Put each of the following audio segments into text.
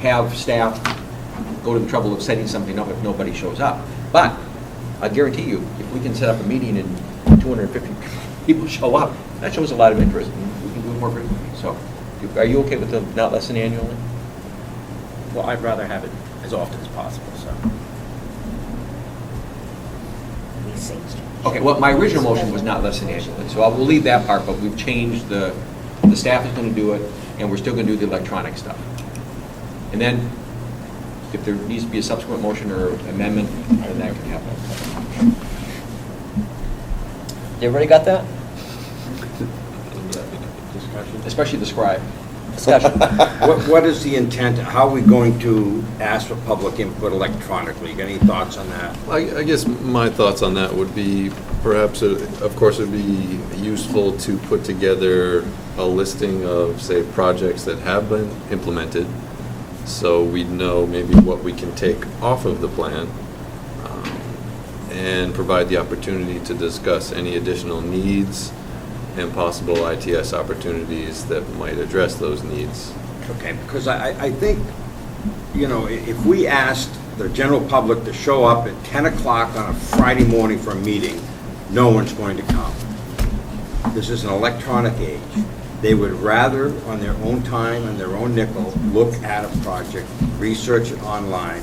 have staff go to the trouble of setting something up if nobody shows up. But I guarantee you, if we can set up a meeting and 250 people show up, that shows a lot of interest, and we can do it more frequently. So, are you okay with the not less than annually? Well, I'd rather have it as often as possible, so. Okay, well, my original motion was not less than annually, so we'll leave that part, but we've changed the staff is going to do it, and we're still going to do the electronic stuff. And then, if there needs to be a subsequent motion or amendment, then that can happen. Everybody got that? Discussion? Especially the scribe. Discussion. What is the intent, how are we going to ask for public input electronically? Got any thoughts on that? I guess my thoughts on that would be, perhaps, of course, it would be useful to put together a listing of, say, projects that have been implemented, so we know maybe what we can take off of the plan, and provide the opportunity to discuss any additional needs and possible ITS opportunities that might address those needs. Okay, because I think, you know, if we asked the general public to show up at 10 o'clock on a Friday morning for a meeting, no one's going to come. This is an electronic age. They would rather, on their own time and their own nickel, look at a project, research it online,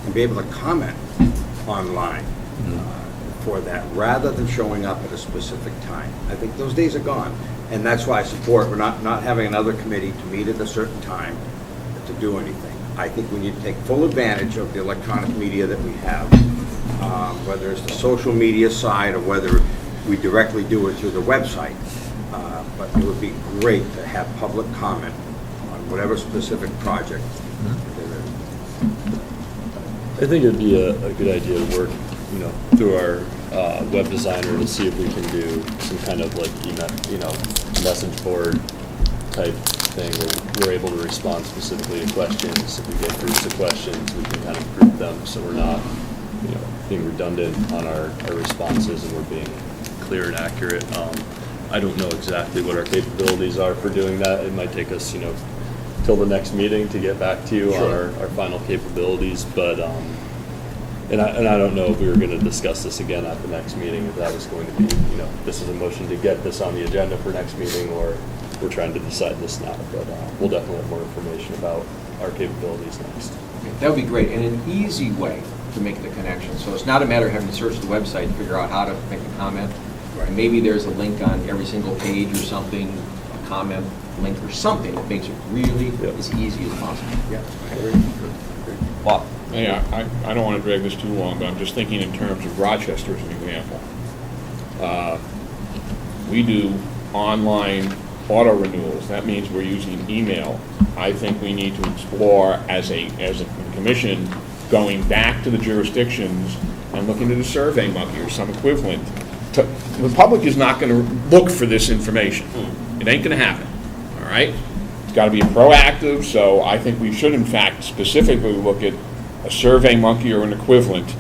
and be able to comment online for that, rather than showing up at a specific time. I think those days are gone, and that's why I support, we're not having another committee to meet at a certain time to do anything. I think we need to take full advantage of the electronic media that we have, whether it's the social media side or whether we directly do it through the website. But it would be great to have public comment on whatever specific project there is. I think it'd be a good idea to work, you know, through our web designer to see if we can do some kind of like email, message board type thing where we're able to respond specifically to questions. If we get groups of questions, we can kind of group them so we're not, being redundant on our responses and we're being clear and accurate. I don't know exactly what our capabilities are for doing that. It might take us, till the next meeting to get back to you on our final capabilities, but and I don't know if we were going to discuss this again at the next meeting, if that was going to be, this is a motion to get this on the agenda for next meeting, or we're trying to decide this now, but we'll definitely have more information about our capabilities next. Okay, that would be great, and an easy way to make the connection. So it's not a matter of having to search the website and figure out how to make a comment. And maybe there's a link on every single page or something, a comment link or something that makes it really as easy as possible. Yeah, I agree. Bob? Yeah, I don't want to drag this too long, but I'm just thinking in terms of Rochester as an example. We do online auto renewals. That means we're using email. I think we need to explore as a commission going back to the jurisdictions and looking at a Survey Monkey or some equivalent. The public is not going to look for this information. It ain't going to happen, all right? It's got to be proactive, so I think we should, in fact, specifically look at a Survey Monkey or an equivalent,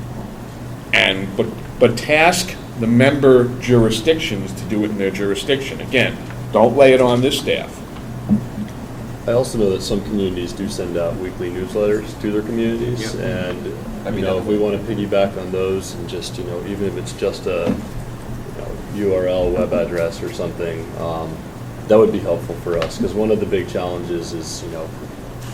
but task the member jurisdictions to do it in their jurisdiction. Again, don't lay it on this staff. I also know that some communities do send out weekly newsletters to their communities, and if we want to piggyback on those and just even if it's just a URL web address or something, that would be helpful for us, because one of the big challenges is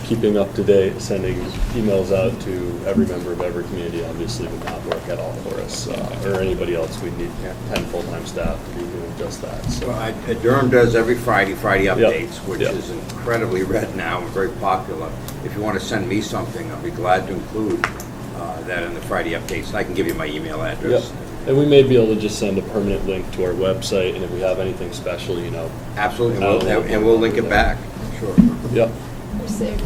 keeping up to date, sending emails out to every member of every community obviously would not work at all for us, or anybody else. We'd need 10 full-time staff to be doing just that. So. Well, Durham does every Friday updates, which is incredibly read now and very popular. If you want to send me something, I'll be glad to include that in the Friday updates. I can give you my email address. And we may be able to just send a permanent link to our website, and if we have anything special, Absolutely, and we'll link it back. Sure. Yep. Or send to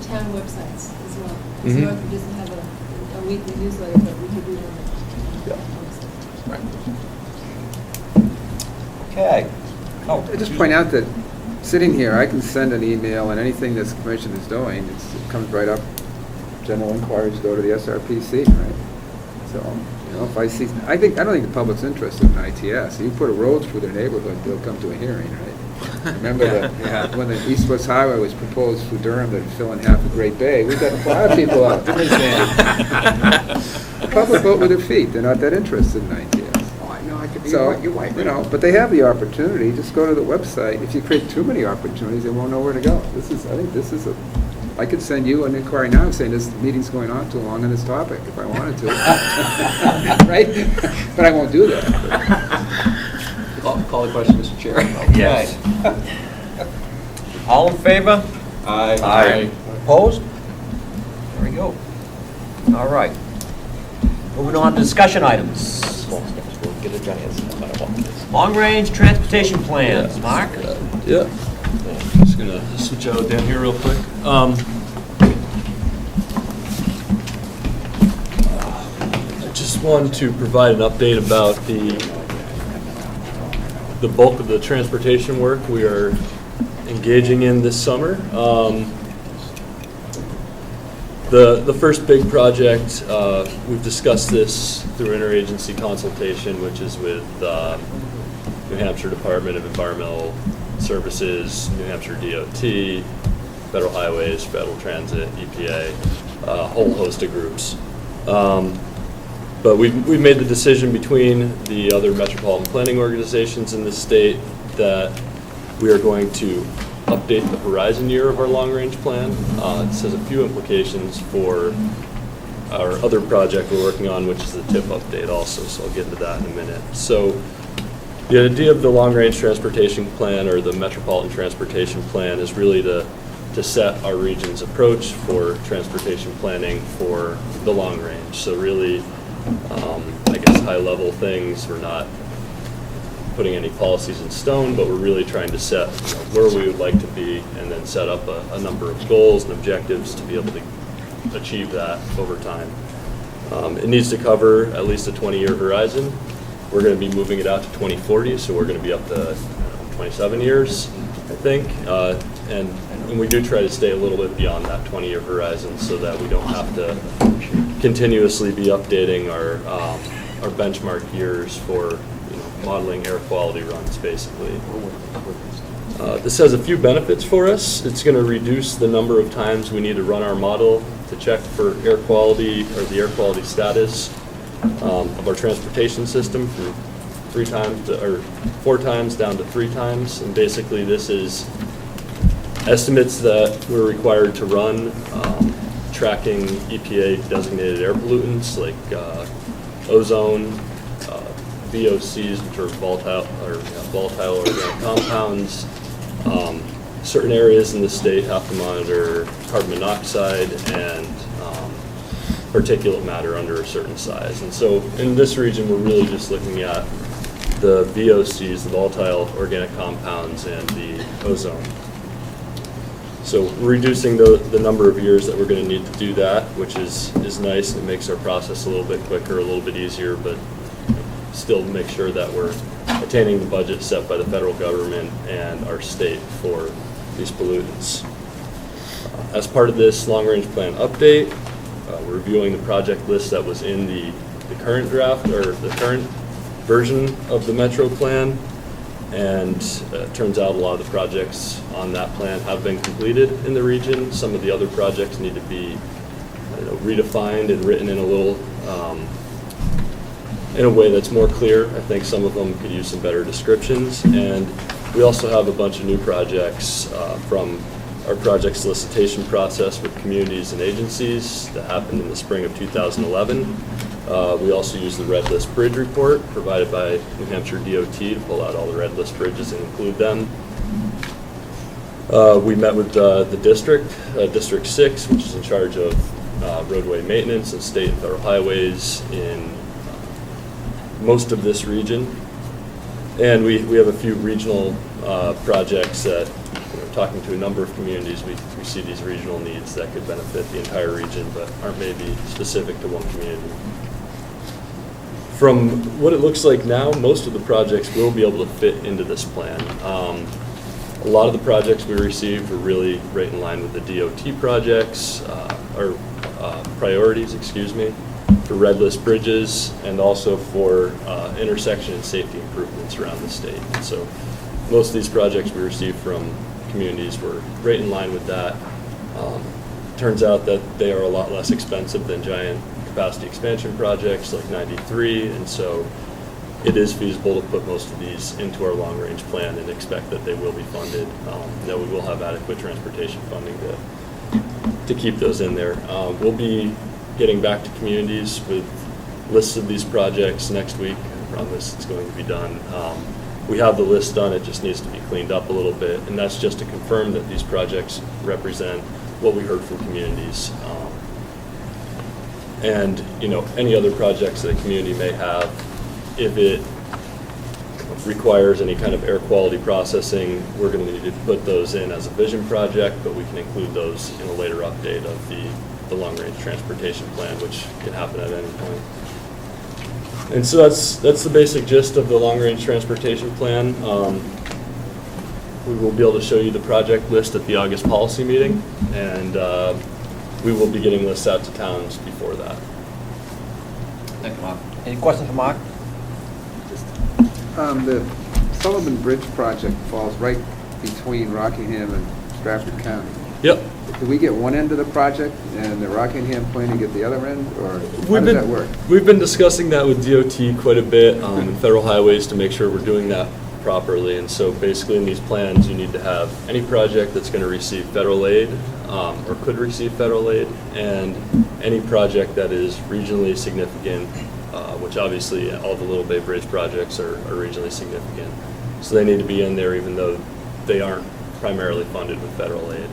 town websites as well. So Northwood doesn't have a weekly newsletter, but we could do it on the website. Okay. Oh, I just point out that sitting here, I can send an email, and anything this commission is doing, it comes right up. General inquiries go to the SRPC, right? So, if I see, I don't think the public's interested in ITS. You put a road through their neighborhood, they'll come to a hearing, right? Remember Yeah. when the East-West Highway was proposed for Durham to fill in half of Great Bay? We got a lot of people out, didn't we, Sandy? The public vote with their feet, they're not that interested in ideas. Oh, I know, I could be, So, you're right. you know, but they have the opportunity, just go to the website. If you create too many opportunities, they won't know where to go. I think this is I could send you an inquiry now saying this meeting's going on too long on this topic, if I wanted to. Right? But I won't do that. Call the question, Mr. Chair. Yes. All in favor? Aye. Opposed? There we go. All right. Moving on to discussion items. Small steps will get a giant step, I don't want this. Long-range transportation plans. Mark? Yeah. Just gonna switch out down here real quick. I just wanted to provide an update about the bulk of the transportation work we are engaging in this summer. The first big project, we've discussed this through interagency consultation, which is with New Hampshire Department of Environmental Services, New Hampshire DOT, Federal Highways, Federal Transit, EPA, a whole host of groups. But we've made the decision between the other metropolitan planning organizations in the state that we are going to update the horizon year of our long-range plan. This has a few implications for our other project we're working on, which is the TIP update also, so I'll get into that in a minute. So the idea of the long-range transportation plan, or the metropolitan transportation plan, is really to set our region's approach for transportation planning for the long range. So really, I guess high-level things, we're not putting any policies in stone, but we're really trying to set where we would like to be and then set up a number of goals and objectives to be able to achieve that over time. It needs to cover at least a 20-year horizon. We're going to be moving it out to 2040, so we're going to be up to 27 years, I think. And we do try to stay a little bit beyond that 20-year horizon so that we don't have to continuously be updating our benchmark years for modeling air quality runs, basically. This has a few benefits for us. It's going to reduce the number of times we need to run our model to check for air quality or the air quality status of our transportation system from 4 times down to 3 times. And basically this is estimates that we're required to run tracking EPA designated air pollutants like ozone, VOCs, which are volatile organic compounds. Certain areas in the state have to monitor carbon monoxide and particulate matter under a certain size. And so in this region, we're really just looking at the VOCs, the volatile organic compounds, and the ozone. So reducing the number of years that we're going to need to do that, which is nice, and it makes our process a little bit quicker, a little bit easier, but still make sure that we're attaining the budget set by the federal government and our state for these pollutants. As part of this long-range plan update, we're reviewing the project list that was in the current draft, or the current version of the Metro plan, and it turns out a lot of the projects on that plan have been completed in the region. Some of the other projects need to be redefined and written in a little in a way that's more clear. I think some of them could use some better descriptions. And we also have a bunch of new projects from our project solicitation process with communities and agencies that happened in the spring of 2011. We also use the Red List Bridge Report provided by New Hampshire DOT to pull out all the red list bridges and include them. We met with the district, District 6, which is in charge of roadway maintenance and state and federal highways in most of this region. And we have a few regional projects that, talking to a number of communities, we see these regional needs that could benefit the entire region, but aren't maybe specific to one community. From what it looks like now, most of the projects will be able to fit into this plan. A lot of the projects we received were really right in line with the DOT projects, or priorities, for red list bridges and also for intersection and safety improvements around the state. So most of these projects we received from communities were right in line with that. Turns out that they are a lot less expensive than giant capacity expansion projects like 93, and so it is feasible to put most of these into our long-range plan and expect that they will be funded, that we will have adequate transportation funding to keep those in there. We'll be getting back to communities with lists of these projects next week. I promise it's going to be done. We have the list done, it just needs to be cleaned up a little bit, and that's just to confirm that these projects represent what we heard from communities. And, you know, any other projects that a community may have, if it requires any kind of air quality processing, we're going to need to put those in as a vision project, but we can include those in a later update of the long-range transportation plan, which can happen at any point. And so that's the basic gist of the long-range transportation plan. We will be able to show you the project list at the August policy meeting, and we will be getting lists out to towns before that. Thank you, Mark. Any questions for Mark? The Sullivan Bridge project falls right between Rockingham and Stratford County. Yep. Do we get one end of the project and the Rockingham planning get the other end, or how does that work? We've been discussing that with DOT quite a bit, and Federal Highways, to make sure we're doing that properly. And so basically in these plans, you need to have any project that's going to receive federal aid, or could receive federal aid, and any project that is regionally significant, which obviously all the Little Bay Bridge projects are regionally significant. So they need to be in there even though they aren't primarily funded with federal aid.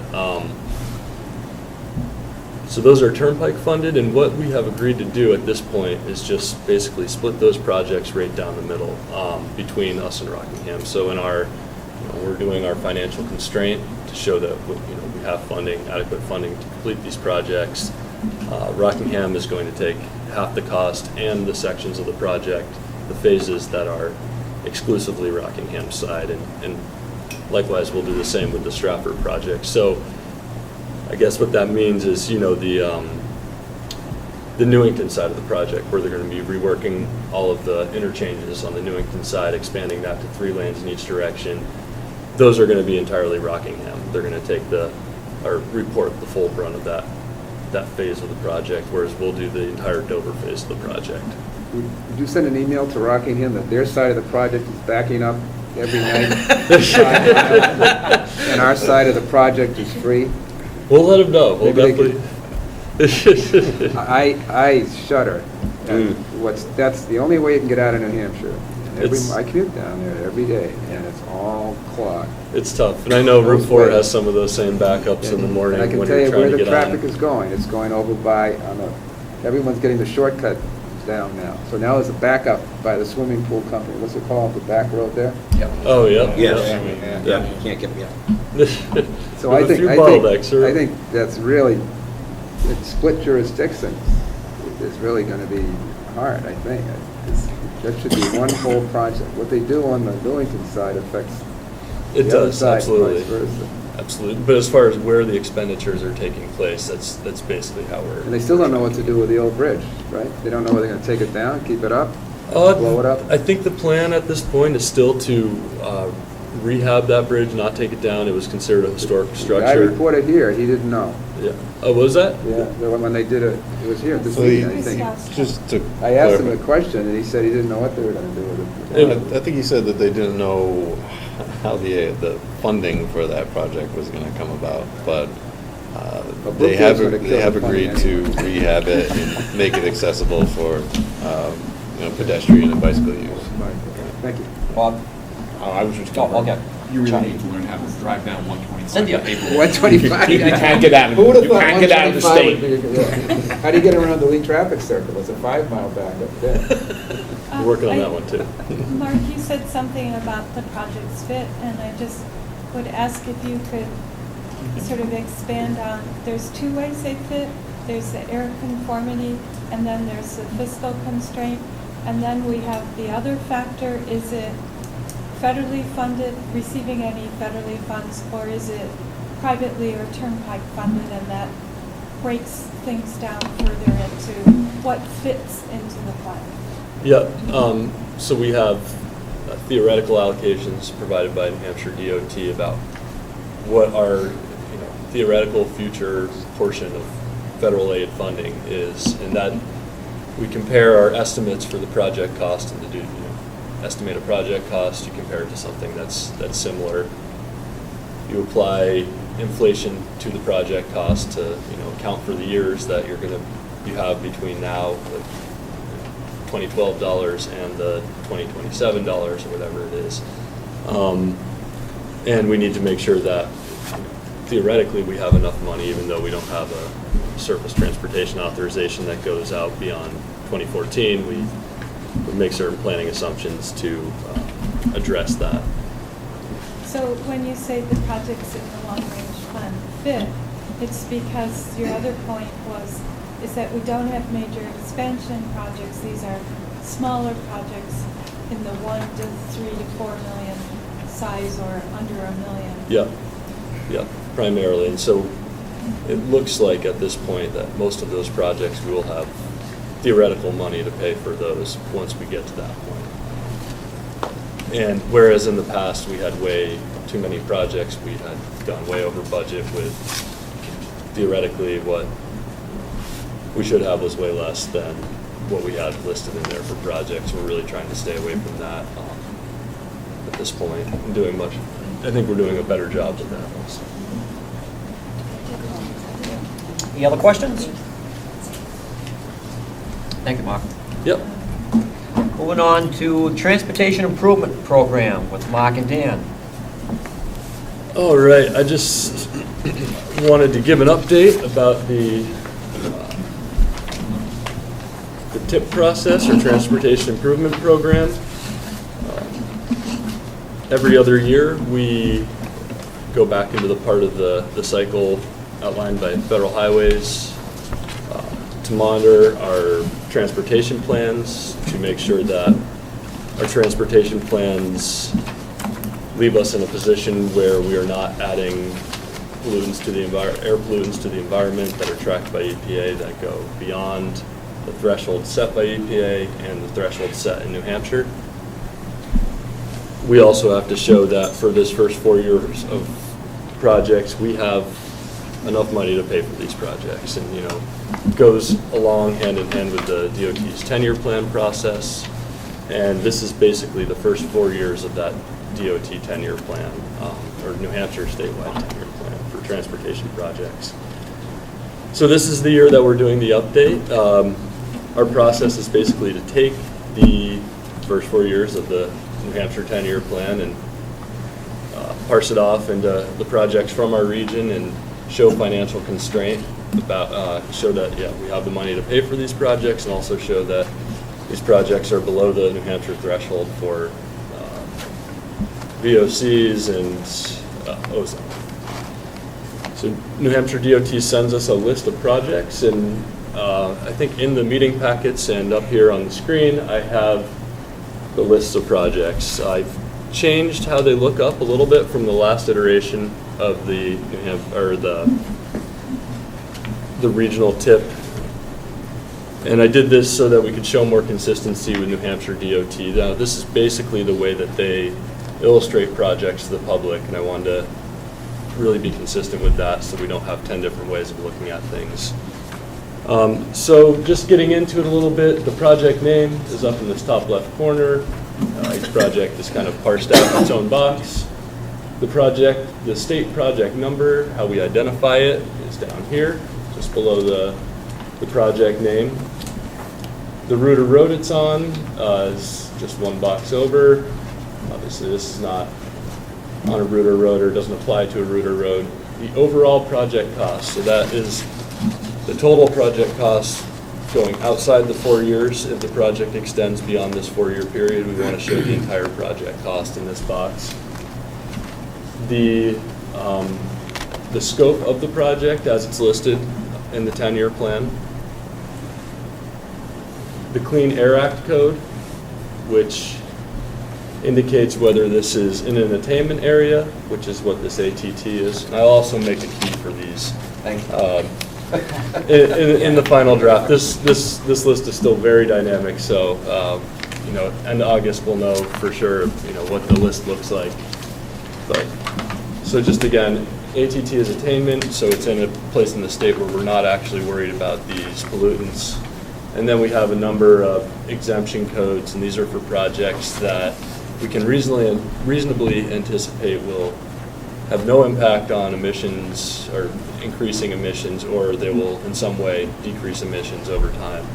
So those are turnpike funded, and what we have agreed to do at this point is just basically split those projects right down the middle between us and Rockingham. So in our, we're doing our financial constraint to show that we have funding, adequate funding to complete these projects. Rockingham is going to take half the cost and the sections of the project, the phases that are exclusively Rockingham's side, and likewise we'll do the same with the Stratford project. So I guess what that means is, the Newington side of the project, where they're going to be reworking all of the interchanges on the Newington side, expanding that to 3 lanes in each direction. Those are going to be entirely Rockingham. They're going to take report the full brunt of that phase of the project, whereas we'll do the entire Dover phase of the project. Would you send an email to Rockingham that their side of the project is backing up every night, and our side of the project is free? We'll let them know. We'll Maybe they definitely. I shudder. That's the only way you can get out of New Hampshire. I commute down there every day, and it's all clogged. It's tough, and I know Route 4 has some of those same backups in the morning And I can when tell you're you trying where to the get on. traffic is going. It's going over by, everyone's getting the shortcut down now. So now there's a backup by the swimming pool company. What's it called, the back road there? Oh, yeah. Yes. Yeah, you can't get me out. So With I a few think bottlenecks, that's really, split jurisdiction is really going to be hard, I think. That should be one whole project. What they do on the Newington side affects It the other does, side, absolutely. vice versa. Absolutely. But as far as where the expenditures are taking place, that's basically how we're. And they still don't know what to do with the old bridge, right? They don't know whether they're going to take it down, keep it up, blow it up. I think the plan at this point is still to rehab that bridge, not take it down. It was considered a historic The guy structure. reported here, he didn't know. Yeah. Oh, was that? Yeah, when they did it was here this So week, I think. just to I asked him a clarify, question, and he said he didn't know what they were going to do with it. I think he said that they didn't know how the funding for that project was going to come about, but But they Brookfield's have gonna kill they have the funding agreed to anyway. rehab it and make it accessible for pedestrian and bicycle use. Thank you. Bob? I was just. Okay. You really Charlie. need to learn how to drive down 125. Cynthia. in April. 125. You can't get out of, Who would've you thought can't get out of the 125 state. would be- yeah. How do you get around the Lee traffic circle? It's a 5-mile back up there. We're working on that one too. Mark, you said something about the project's fit, and I just would ask if you could sort of expand on, there's 2 ways they fit. There's the air conformity, and then there's the fiscal constraint. And then we have the other factor, is it federally funded, receiving any federally funds, or is it privately or turnpike funded, and that breaks things down further into what fits into the plan? Yeah, so we have theoretical allocations provided by New Hampshire DOT about what our theoretical future portion of federal aid funding is, and that we compare our estimates for the project cost and to do estimate a project cost. You compare it to something that's similar. You apply inflation to the project cost to account for the years that you have between now, like $2012 and the $2027 or whatever it is, and we need to make sure that theoretically we have enough money, even though we don't have a surface transportation authorization that goes out beyond 2014. We make certain planning assumptions to address that. So when you say the projects in the long-range plan fit, it's because your other point is that we don't have major expansion projects. These are smaller projects in the 1 to 3 to 4 million size or under $1 million. Yeah, primarily. And so it looks like at this point that most of those projects we will have theoretical money to pay for those once we get to that point. And whereas in the past we had way too many projects, we had gone way over budget with theoretically what we should have was way less than what we had listed in there for projects. We're really trying to stay away from that at this point. I think we're doing a better job with that also. Any other questions? Thank you, Mark. Yep. Moving on to Transportation Improvement Program with Mark and Dan. All right, I just wanted to give an update about the TIP process, or Transportation Improvement Program. Every other year, we go back into the part of the cycle outlined by Federal Highways to monitor our transportation plans, to make sure that our transportation plans leave us in a position where we are not adding pollutants to the air pollutants to the environment that are tracked by EPA that go beyond the threshold set by EPA and the threshold set in New Hampshire. We also have to show that for this first 4 years of projects, we have enough money to pay for these projects. And, it goes along hand in hand with the DOT's 10-year plan process. And this is basically the first 4 years of that DOT 10-year plan, or New Hampshire statewide 10-year plan for transportation projects. So this is the year that we're doing the update. Our process is basically to take the first 4 years of the New Hampshire 10-year plan and parse it off into the projects from our region and show financial constraint about, show that, we have the money to pay for these projects, and also show that these projects are below the New Hampshire threshold for VOCs and ozone. So New Hampshire DOT sends us a list of projects, and I think in the meeting packets and up here on the screen, I have the lists of projects. I've changed how they look up a little bit from the last iteration of the regional TIP, and I did this so that we could show more consistency with New Hampshire DOT. Now, this is basically the way that they illustrate projects to the public, and I wanted to really be consistent with that so we don't have 10 different ways of looking at things. So just getting into it a little bit, the project name is up in this top left corner. Each project is kind of parsed out in its own box. The state project number, how we identify it, is down here, just below the project name. The route or road it's on is just one box over. Obviously, this is not on a route or road, or doesn't apply to a route or road. The overall project cost, so that is the total project cost going outside the 4 years. If the project extends beyond this 4-year period, we want to show the entire project cost in this box. The scope of the project as it's listed in the 10-year plan. The Clean Air Act code, which indicates whether this is in an attainment area, which is what this ATT is. And I'll also make a key for these. Thank you. In the final draft. This list is still very dynamic, so you know, end of August, we'll know for sure, you know, what the list looks like. But, so just again, ATT is attainment, so it's in a place in the state where we're not actually worried about these pollutants. And then we have a number of exemption codes, and these are for projects that we can reasonably anticipate will have no impact on emissions or increasing emissions, or they will in some way decrease emissions over time.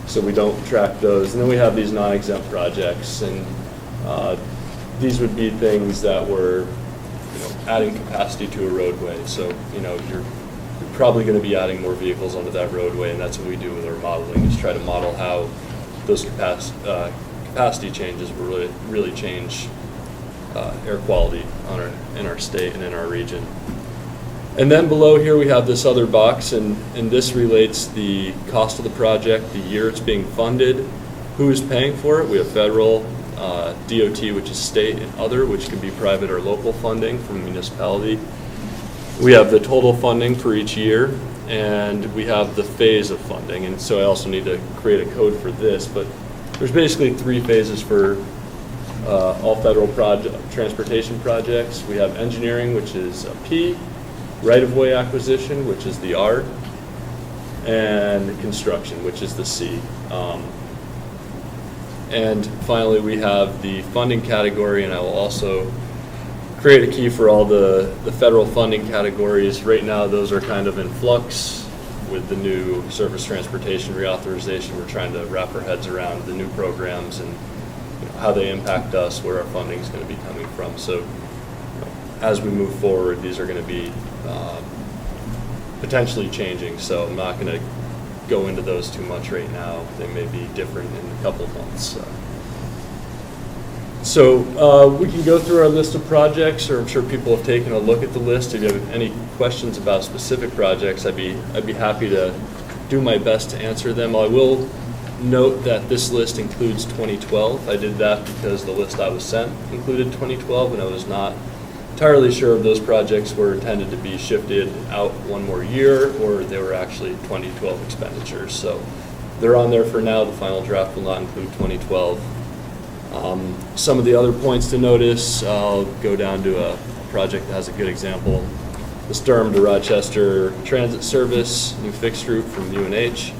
So we don't track those. And then we have these non-exempt projects, and these would be things that were, you know, adding capacity to a roadway. So, you know, you're probably going to be adding more vehicles onto that roadway, and that's what we do with our modeling, is try to model how those capacity changes will really change air quality in our state and in our region. And then below here we have this other box, and this relates the cost of the project, the year it's being funded, who is paying for it. We have federal, DOT, which is state, and other, which can be private or local funding from a municipality. We have the total funding for each year, and we have the phase of funding. And so I also need to create a code for this, but there's basically 3 phases for all federal transportation projects. We have engineering, which is a P, right-of-way acquisition, which is the R, and construction, which is the C. And finally, we have the funding category, and I will also create a key for all the federal funding categories. Right now, those are kind of in flux with the new surface transportation reauthorization. We're trying to wrap our heads around the new programs and, you know, how they impact us, where our funding is going to be coming from. So, you know, as we move forward, these are going to be potentially changing. So I'm not going to go into those too much right now. They may be different in a couple of months. So we can go through our list of projects, or I'm sure people have taken a look at the list. If you have any questions about specific projects, I'd be happy to do my best to answer them. I will note that this list includes 2012. I did that because the list I was sent included 2012, and I was not entirely sure if those projects were intended to be shifted out one more year, or they were actually 2012 expenditures. So they're on there for now. The final draft will not include 2012. Some of the other points to notice, I'll go down to a project that has a good example. The Sturm to Rochester Transit Service, new fixed route from UNH.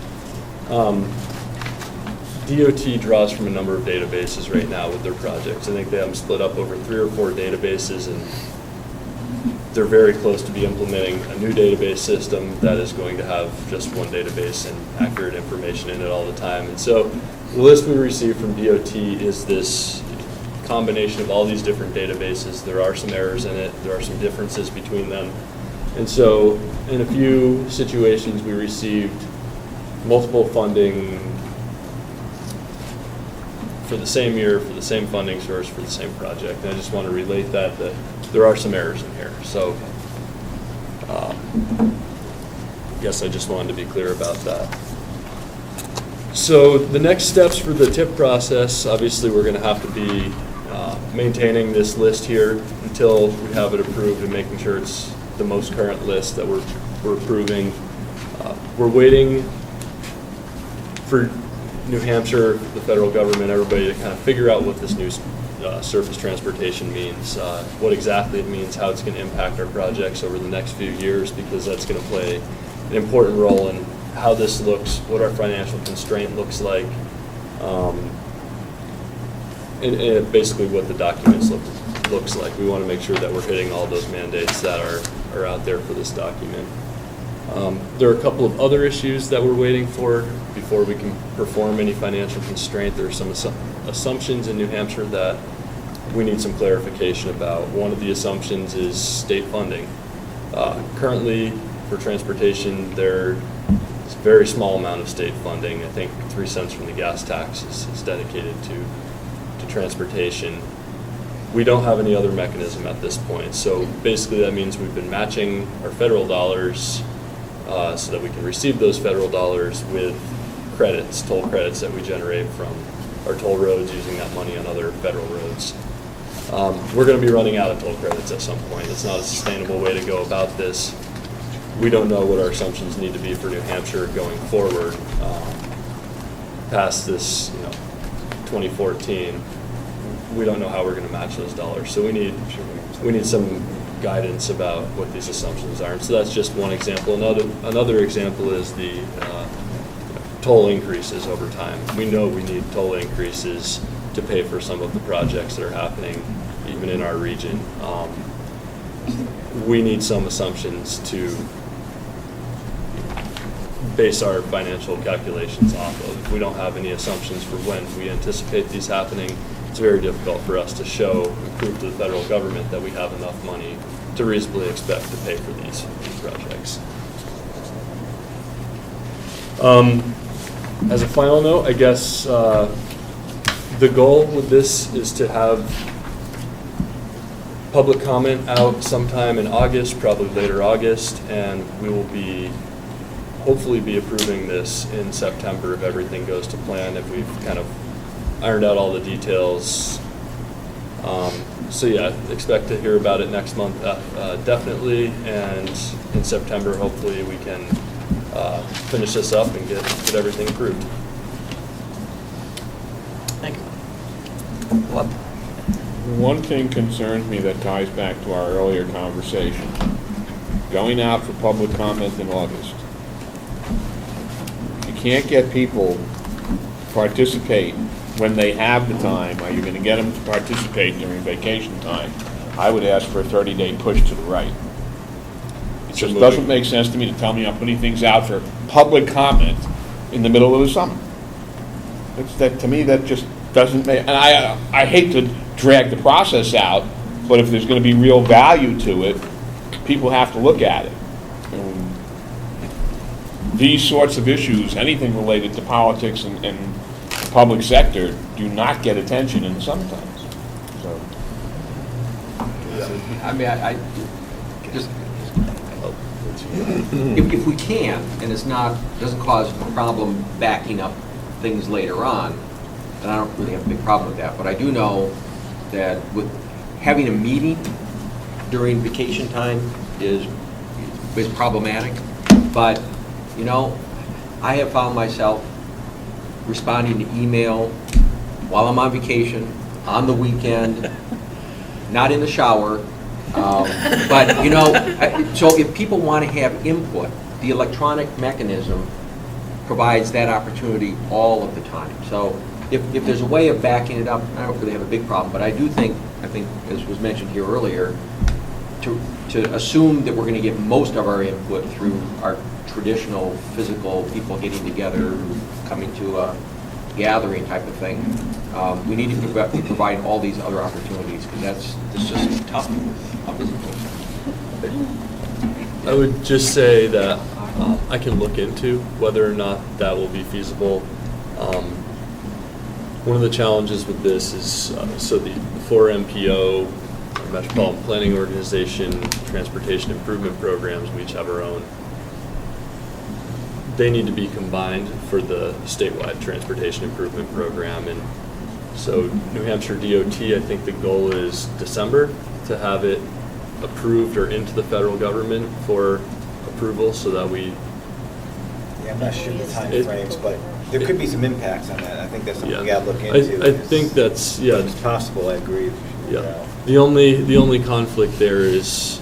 DOT draws from a number of databases right now with their projects. I think they have them split up over 3 or 4 databases, and they're very close to be implementing a new database system that is going to have just one database and accurate information in it all the time. And so the list we received from DOT is this combination of all these different databases. There are some errors in it. There are some differences between them. And so in a few situations, we received multiple funding for the same year, for the same funding source, for the same project. And I just want to relate that there are some errors in here. So I guess I just wanted to be clear about that. So the next steps for the TIP process, obviously we're going to have to be maintaining this list here until we have it approved and making sure it's the most current list that we're approving. We're waiting for New Hampshire, the federal government, everybody to kind of figure out what this new surface transportation means, what exactly it means, how it's going to impact our projects over the next few years, because that's going to play an important role in how this looks, what our financial constraint looks like, and basically what the documents looks like. We want to make sure that we're hitting all those mandates that are out there for this document. There are a couple of other issues that we're waiting for before we can perform any financial constraint. There are some assumptions in New Hampshire that we need some clarification about. One of the assumptions is state funding. Currently, for transportation, there's a very small amount of state funding. I think 3 cents from the gas tax is dedicated to transportation. We don't have any other mechanism at this point. So basically that means we've been matching our federal dollars so that we can receive those federal dollars with credits, toll credits that we generate from our toll roads, using that money on other federal roads. We're going to be running out of toll credits at some point. It's not a sustainable way to go about this. We don't know what our assumptions need to be for New Hampshire going forward past this, 2014, we don't know how we're going to match those dollars. So we need some guidance about what these assumptions are. And so that's just one example. Another example is the toll increases over time. We know we need toll increases to pay for some of the projects that are happening even in our region. We need some assumptions to base our financial calculations off of. If we don't have any assumptions for when we anticipate these happening, it's very difficult for us to show and prove to the federal government that we have enough money to reasonably expect to pay for these projects. As a final note, I guess the goal with this is to have public comment out sometime in August, probably later August, and we will hopefully be approving this in September if everything goes to plan, if we've kind of ironed out all the details. So yeah, expect to hear about it next month, definitely, and in September, hopefully we can finish this up and get everything approved. Thank you. Bob? One thing concerns me that ties back to our earlier conversation. Going out for public comment in August. If you can't get people to participate when they have the time, are you going to get them to participate during vacation time? I would ask for a 30-day push to the right. It just doesn't make sense to me to tell me I'm putting things out for public comment in the middle of the summer. To me, that just doesn't make, and I hate to drag the process out, but if there's going to be real value to it, people have to look at it. These sorts of issues, anything related to politics and the public sector, do not get attention in the summertime. So, I mean, I just, if we can, and doesn't cause a problem backing up things later on, then I don't really have a big problem with that. But I do know that with having a meeting during vacation time is problematic. But, I have found myself responding to email while I'm on vacation, on the weekend, not in the shower. But, so if people want to have input, the electronic mechanism provides that opportunity all of the time. So if there's a way of backing it up, I don't really have a big problem. But I think, as was mentioned here earlier, to assume that we're going to get most of our input through our traditional physical people getting together, coming to a gathering type of thing, we need to provide all these other opportunities, because it's just tough. I would just say that I can look into whether or not that will be feasible. One of the challenges with this is, so the 4MPO, Metropolitan Planning Organization, Transportation Improvement Programs, we each have our own. They need to be combined for the statewide Transportation Improvement Program. And so New Hampshire DOT, I think the goal is December to have it approved or into the federal government for approval, so that we... Yeah, I'm not sure the time frames, but there could be some impacts on that. I think that's something we Yeah. gotta look into. I think that's, yeah. It's possible, I agree. Yeah. The only conflict there is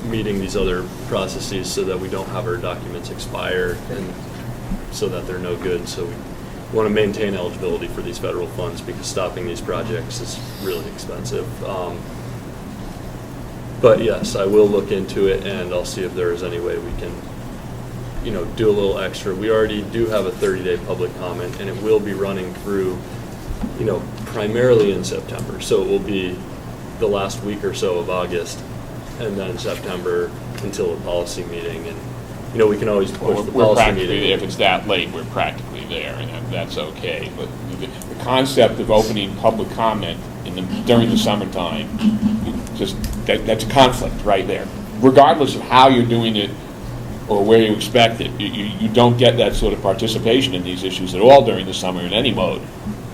meeting these other processes so that we don't have our documents expire and so that they're no good. So we want to maintain eligibility for these federal funds, because stopping these projects is really expensive. But yes, I will look into it, and I'll see if there is any way we can, do a little extra. We already do have a 30-day public comment, and it will be running through, primarily in September. So it will be the last week or so of August, and then September until a policy meeting. And, we can always push the we're policy practically, meeting. if it's that late, we're practically there, and that's okay. But the concept of opening public comment during the summertime, that's a conflict right there. Regardless of how you're doing it or where you expect it, you don't get that sort of participation in these issues at all during the summer in any mode.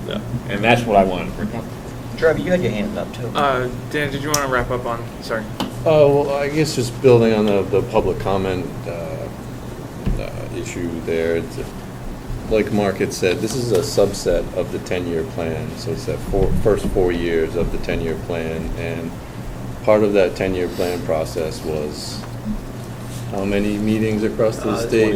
Yeah. And that's what I wanted to bring up. Trevor, you had your hand up too. Dan, did you want to wrap up on, sorry? Oh, well, I guess just building on the public comment issue there. like Mark had said, this is a subset of the 10-year plan, so it's that first 4 years of the 10-year plan, and part of that 10-year plan process was how many meetings across the state?